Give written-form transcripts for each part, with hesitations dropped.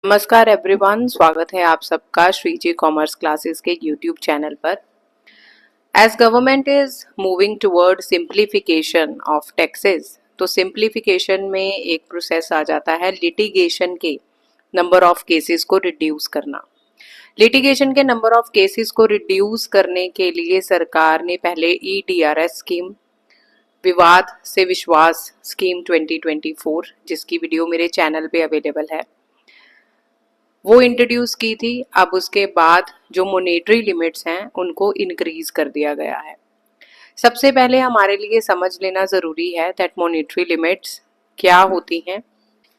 नमस्कार एवरीवन, स्वागत है आप सबका श्री जी कॉमर्स क्लासेस के यूट्यूब चैनल पर। As government is moving toward simplification of taxes, तो सिंप्लीफिकेशन में एक प्रोसेस आ जाता है लिटिगेशन के नंबर ऑफ केसेस को रिड्यूस करना। लिटिगेशन के नंबर ऑफ केसेस को रिड्यूस करने के लिए सरकार ने पहले EDRS स्कीम, विवाद से विश्वास स्कीम 2024, जिसकी वीडियो मेरे चैनल पे अवेलेबल है, वो इंट्रोड्यूस की थी। अब उसके बाद जो मॉनेटरी लिमिट्स हैं उनको इंक्रीज कर दिया गया है। सबसे पहले हमारे लिए समझ लेना ज़रूरी है दैट मॉनेटरी लिमिट्स क्या होती हैं।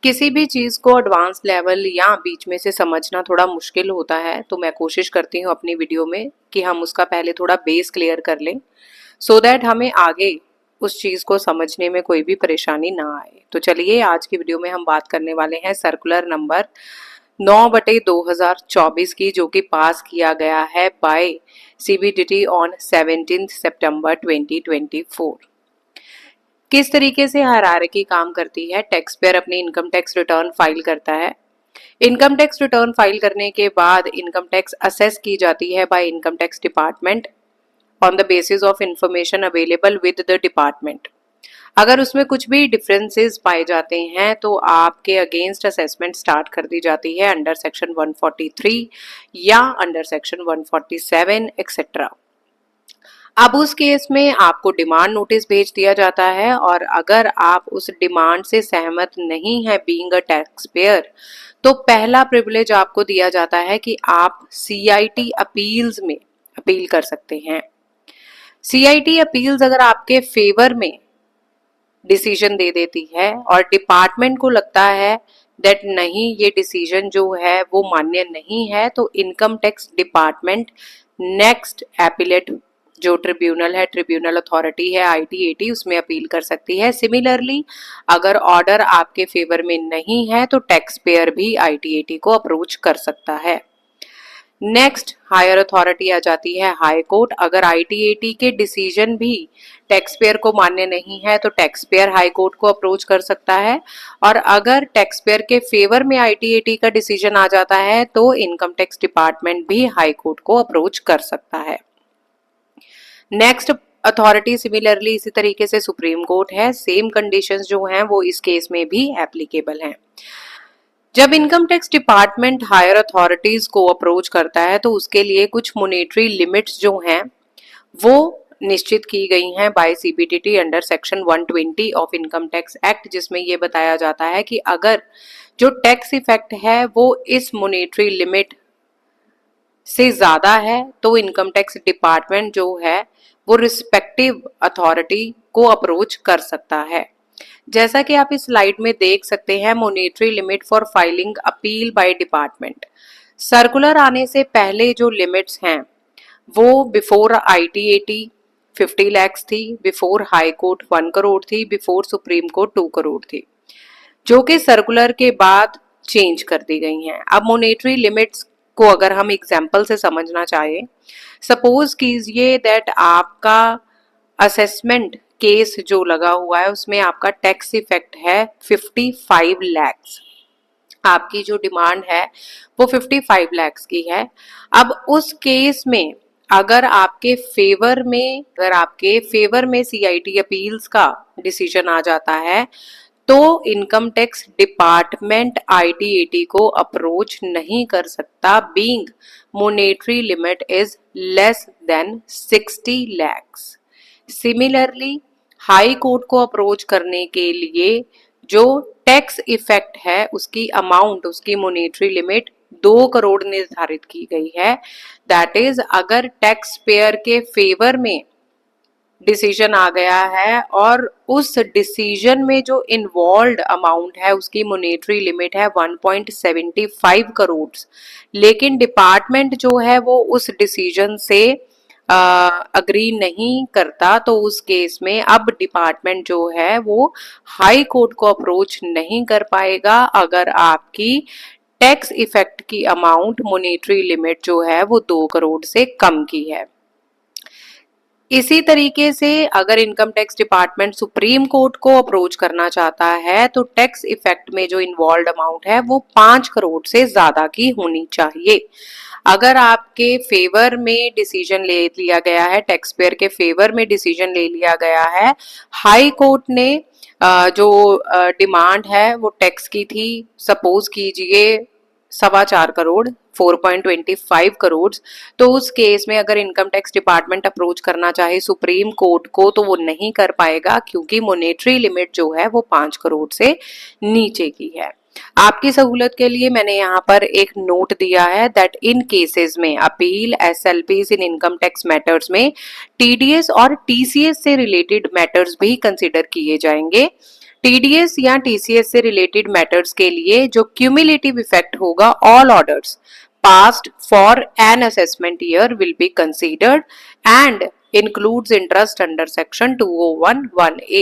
किसी भी चीज़ को एडवांस लेवल या बीच में से समझना थोड़ा मुश्किल होता है, तो मैं कोशिश करती हूँ अपनी वीडियो में कि हम उसका पहले थोड़ा बेस क्लियर कर लें, सो दैट हमें आगे उस चीज़ को समझने में कोई भी परेशानी ना आए। तो चलिए, आज की वीडियो में हम बात करने वाले हैं सर्कुलर नंबर 9/2024 की, जो कि पास किया गया है बाय CBDT ऑन 17 सितंबर 2024। किस तरीके से हायरार्की काम करती है। टैक्स पेयर अपनी इनकम टैक्स रिटर्न फाइल करता है। इनकम टैक्स रिटर्न फाइल करने के बाद इनकम टैक्स असेस की जाती है by income tax department on the basis of information available with the department. अगर उसमें कुछ भी डिफरेंसेस पाए जाते हैं तो आपके अगेंस्ट असेसमेंट स्टार्ट कर दी जाती है अंडर सेक्शन 143 या अंडर सेक्शन 147 एक्सेट्रा। अब उस केस में आपको डिमांड नोटिस भेज दिया जाता है, और अगर आप उस डिमांड से सहमत नहीं है बीइंग अ टैक्स पेयर, तो पहला प्रिविलेज आपको दिया जाता है कि आप CIT अपील्स में अपील कर सकते हैं। CIT अपील्स अगर आपके फेवर में डिसीजन दे देती है और डिपार्टमेंट को लगता है दैट नहीं, ये डिसीजन जो है वो मान्य नहीं है, तो income tax department next appellate जो ट्रिब्यूनल है, ट्रिब्यूनल अथॉरिटी है ITAT, उसमें अपील कर सकती है। सिमिलरली अगर ऑर्डर आपके फेवर में नहीं है तो टैक्स पेयर भी ITAT को अप्रोच कर सकता है। नेक्स्ट हायर अथॉरिटी आ जाती है हाई कोर्ट। अगर ITAT के डिसीजन भी टैक्स पेयर को मान्य नहीं है तो टैक्स पेयर हाई कोर्ट को अप्रोच कर सकता है, और अगर टैक्स पेयर के फेवर में ITAT का डिसीजन आ जाता है तो इनकम टैक्स डिपार्टमेंट भी हाई कोर्ट को अप्रोच कर सकता है। नेक्स्ट अथॉरिटी सिमिलरली इसी तरीके से सुप्रीम कोर्ट है। सेम कंडीशंस जो हैं वो इस केस में भी एप्लीकेबल हैं। जब income tax department higher authorities को अप्रोच करता है तो उसके लिए कुछ मॉनेटरी लिमिट्स जो हैं वो निश्चित की गई हैं by CBDT under section 120 of income tax act, जिसमें ये बताया जाता है कि अगर जो टैक्स इफेक्ट है वो इस मॉनेटरी लिमिट से ज्यादा है तो इनकम टैक्स डिपार्टमेंट जो है वो रिस्पेक्टिव अथॉरिटी को अप्रोच कर सकता है। जैसा कि आप इस स्लाइड में देख सकते हैं, monetary limit for filing appeal by department. Circular आने से पहले जो लिमिट्स हैं वो बिफोर ITAT 50 lakhs थी, बिफोर हाई कोर्ट 1 करोड़ थी, बिफोर सुप्रीम कोर्ट 2 करोड़ थी, जो कि सर्कुलर के बाद चेंज कर दी गई हैं। अब मॉनेटरी लिमिट्स को अगर हम एग्जाम्पल से समझना चाहें, सपोज कीजिए दैट आपका असेसमेंट केस जो लगा हुआ है उसमें आपका टैक्स इफेक्ट है 55 lakhs। आपकी जो डिमांड है वो 55 lakhs की है। अब उस केस में अगर आपके फेवर में CIT अपील्स का डिसीजन आ जाता है तो इनकम टैक्स डिपार्टमेंट ITAT को अप्रोच नहीं कर सकता, being monetary limit is less than 60 lakhs। Similarly high court को अप्रोच करने के लिए जो टैक्स इफेक्ट है उसकी अमाउंट, उसकी मॉनेटरी लिमिट 2 करोड़ निर्धारित की गई है। दैट इज अगर टैक्स पेयर के फेवर में डिसीजन आ गया है और उस डिसीजन में जो इन्वॉल्व अमाउंट है उसकी मॉनेटरी लिमिट है 1.75 करोड़, लेकिन डिपार्टमेंट जो है वो उस डिसीजन से अग्री नहीं करता, तो उस केस में अब डिपार्टमेंट जो है वो हाई कोर्ट को अप्रोच नहीं कर पाएगा अगर आपकी टैक्स इफेक्ट की अमाउंट मॉनेटरी लिमिट जो है वो 2 करोड़ से कम की है। इसी तरीके से अगर income tax department supreme court को अप्रोच करना चाहता है तो टैक्स इफेक्ट में जो इन्वॉल्व अमाउंट है वो 5 करोड़ से ज्यादा की होनी चाहिए। अगर आपके फेवर में डिसीजन ले लिया गया है, टैक्स पेयर के फेवर में डिसीजन ले लिया गया है, हाई कोर्ट ने जो डिमांड है वो टैक्स की थी, सपोज कीजिए 4.25 करोड़, 4.25 करोड़, तो उस केस में अगर इनकम टैक्स डिपार्टमेंट अप्रोच करना चाहे सुप्रीम कोर्ट को तो वो नहीं कर पाएगा, क्योंकि मॉनेटरी लिमिट जो है वो 5 करोड़ से नीचे की है। आपकी सहूलत के लिए मैंने यहाँ पर एक नोट दिया है दैट इन केसेस में appeal SLPs in income tax matters में टीडीएस और टीसीएस से रिलेटेड मैटर्स भी कंसिडर किए जाएंगे। टीडीएस या टीसीएस से रिलेटेड मैटर्स के लिए जो क्यूमुलेटिव इफेक्ट होगा all orders passed for an assessment year will be considered and includes interest under section 2011A।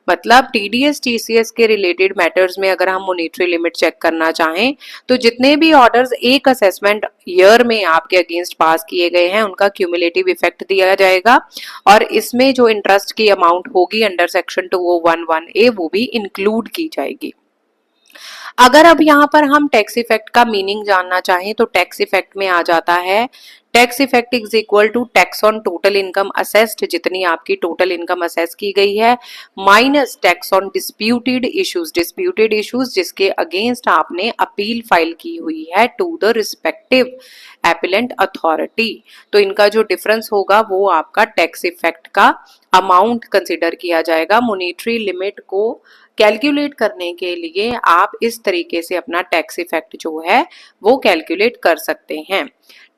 मतलब टीडीएस टीसीएस के रिलेटेड मैटर्स में अगर हम मॉनेटरी लिमिट चेक करना चाहें तो जितने भी ऑर्डर्स एक असेसमेंट ईयर में आपके अगेंस्ट पास किए गए हैं उनका क्यूमुलेटिव इफेक्ट दिया जाएगा और इसमें जो इंटरेस्ट की अमाउंट होगी अंडर सेक्शन 2011A वो भी इंक्लूड की जाएगी। अगर अब यहाँ पर हम टैक्स इफेक्ट का मीनिंग जानना चाहें तो टैक्स इफेक्ट में आ जाता है tax effect is equal to tax on total income assessed, जितनी आपकी टोटल इनकम असेस की गई है, minus tax on disputed issues जिसके अगेंस्ट आपने अपील फाइल की हुई है to the respective appellate authority. तो इनका जो डिफरेंस होगा वो आपका टैक्स इफेक्ट का अमाउंट कंसिडर किया जाएगा। मॉनेटरी लिमिट को कैलकुलेट करने के लिए आप इस तरीके से अपना टैक्स इफेक्ट जो है वो कैलकुलेट कर सकते हैं।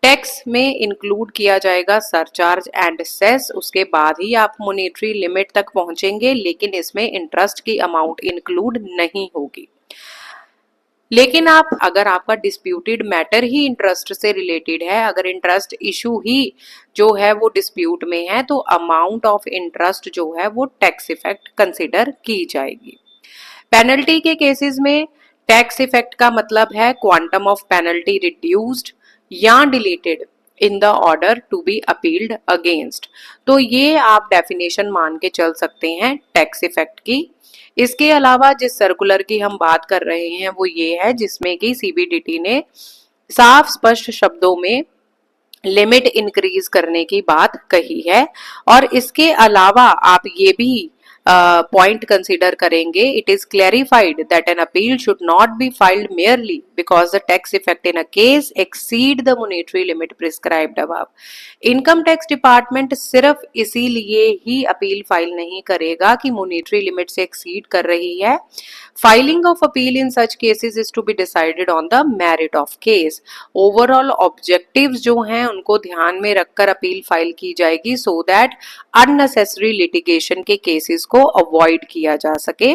टैक्स में इंक्लूड किया जाएगा सरचार्ज एंड सेस, उसके बाद ही आप मॉनेटरी लिमिट तक पहुंचेंगे, लेकिन इसमें इंटरेस्ट की अमाउंट इंक्लूड नहीं होगी। लेकिन आप अगर आपका डिस्प्यूटेड मैटर ही इंटरेस्ट से रिलेटेड है, अगर इंटरेस्ट इशू ही जो है वो डिस्प्यूट में है, तो अमाउंट ऑफ इंटरेस्ट जो है वो टैक्स इफेक्ट कंसिडर की जाएगी। पेनल्टी के केसेस में टैक्स इफेक्ट का मतलब है क्वांटम ऑफ पेनल्टी रिड्यूस्ड या deleted in the order to be appealed against. तो ये आप डेफिनेशन मान के चल सकते हैं टैक्स इफेक्ट की। इसके अलावा जिस सर्कुलर की हम बात कर रहे हैं वो ये है जिसमें कि सीबीडीटी ने साफ स्पष्ट शब्दों में लिमिट इंक्रीज करने की बात कही है। और इसके अलावा आप ये भी पॉइंट कंसिडर करेंगे, it is clarified that an appeal should not be filed merely because the tax effect in a case exceed the monetary limit prescribed above. Income tax department सिर्फ इसीलिए ही अपील फाइल नहीं करेगा कि monetary limit से exceed कर रही है। Filing of appeal in such cases is to be decided on the merit of case. Overall objectives जो हैं उनको ध्यान में रखकर अपील फाइल की जाएगी सो दैट अननेसेसरी लिटिगेशन के केसेस को अवॉइड किया जा सके।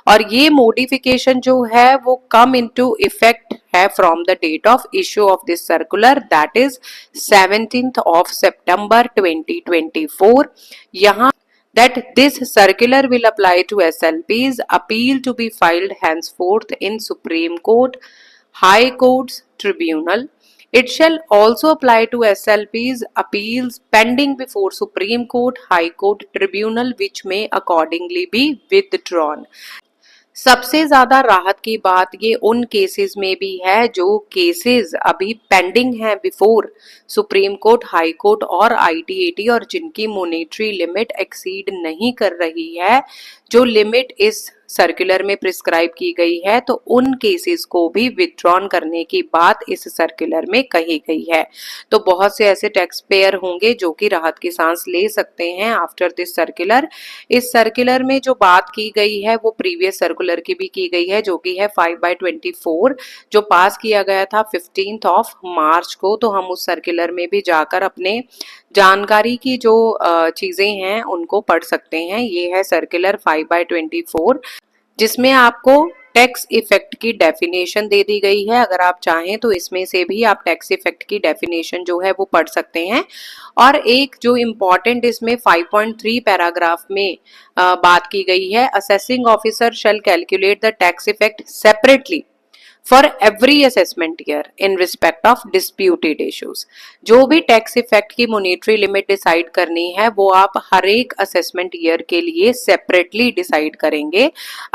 और ये मॉडिफिकेशन जो है वो कम इनटू इफेक्ट है from the date of issue of this circular, that is 17th of September 2024। यहाँ that this circular will apply to SLPs appeal to be filed henceforth in Supreme Court, High Courts, Tribunal. It shall also apply to SLPs appeals pending before Supreme Court, High Court, Tribunal, which may accordingly be withdrawn। सबसे ज्यादा राहत की बात ये उन cases में भी है जो केसेस अभी पेंडिंग हैं before supreme court, high court और आईटीएटी और जिनकी मॉनेटरी लिमिट एक्सीड नहीं कर रही है, जो लिमिट इस सर्कुलर में प्रिस्क्राइब की गई है, तो उन केसेस को भी विथड्रॉन करने की बात इस सर्कुलर में कही गई है। तो बहुत से ऐसे टैक्स पेयर होंगे जो कि राहत की सांस ले सकते हैं आफ्टर दिस सर्कुलर। इस सर्कुलर में जो बात की गई है वो प्रीवियस सर्कुलर की भी की गई है जो कि है 5/24 जो पास किया गया था 15th of March को। तो हम उस सर्कुलर में भी जाकर अपने जानकारी की जो चीजें हैं उनको पढ़ सकते हैं। ये है सर्कुलर 5/24 जिसमें आपको टैक्स इफेक्ट की डेफिनेशन दे दी गई है। अगर आप चाहें तो इसमें से भी आप टैक्स इफेक्ट की डेफिनेशन जो है वो पढ़ सकते हैं। और एक जो इम्पॉर्टेंट इसमें 5.3 पैराग्राफ में बात की गई है, assessing officer shall calculate the tax effect separately for every assessment year in respect of disputed issues. जो भी टैक्स इफेक्ट की मॉनेटरी लिमिट डिसाइड करनी है वो आप हर एक असेसमेंट ईयर के लिए सेपरेटली डिसाइड करेंगे।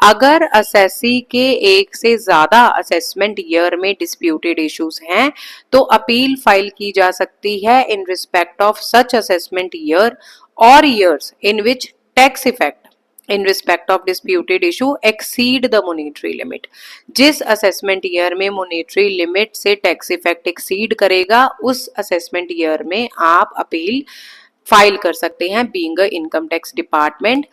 अगर असेसी के एक से ज्यादा असेसमेंट ईयर में डिस्प्यूटेड इश्यूज हैं तो अपील फाइल की जा सकती है in respect of such assessment year और years in which tax effect in respect of disputed issue exceed the monetary limit. जिस असेसमेंट ईयर में मॉनेटरी लिमिट से टैक्स इफेक्ट एक्सीड करेगा उस असेसमेंट ईयर में आप अपील फाइल कर सकते हैं being a income tax department.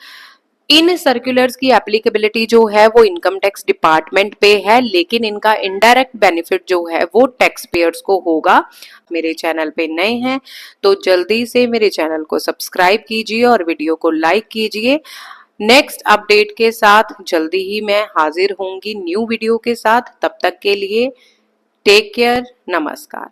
In circulars की एप्लीकेबिलिटी जो है वो इनकम टैक्स डिपार्टमेंट पे है, लेकिन इनका इनडायरेक्ट बेनिफिट जो है वो टैक्स पेयर्स को होगा। मेरे चैनल पे नए हैं तो जल्दी से मेरे चैनल को सब्सक्राइब कीजिए और वीडियो को लाइक कीजिए। नेक्स्ट अपडेट के साथ जल्दी ही मैं हाजिर होंगी न्यू वीडियो के साथ। तब तक के लिए टेक केयर, नमस्कार।